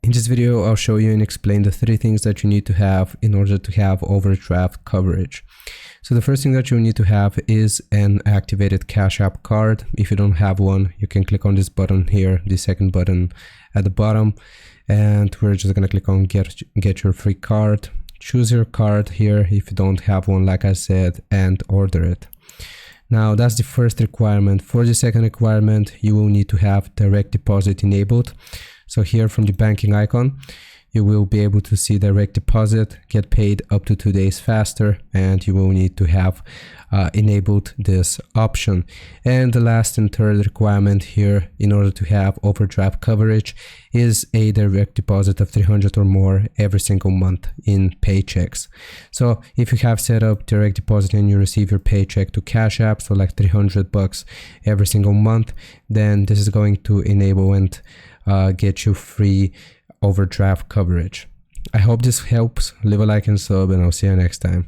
In this video, I'll show you and explain the 3 things that you need to have in order to have overdraft coverage. So the first thing that you need to have is an activated Cash App card. If you don't have one, you can click on this button here, the second button at the bottom, and we're just gonna click on get your free card. Choose your card here if you don't have one, like I said, and order it. Now that's the first requirement. For the second requirement, you will need to have direct deposit enabled. So here from the banking icon, you will be able to see direct deposit, get paid up to 2 days faster, and you will need to have enabled this option. And the last and third requirement here in order to have overdraft coverage is a direct deposit of $300 or more every single month in paychecks. So if you have set up direct deposit and you receive your paycheck to Cash App, so like $300 every single month, then this is going to enable and get you free overdraft coverage. I hope this helps. Leave a like and sub, and I'll see you next time.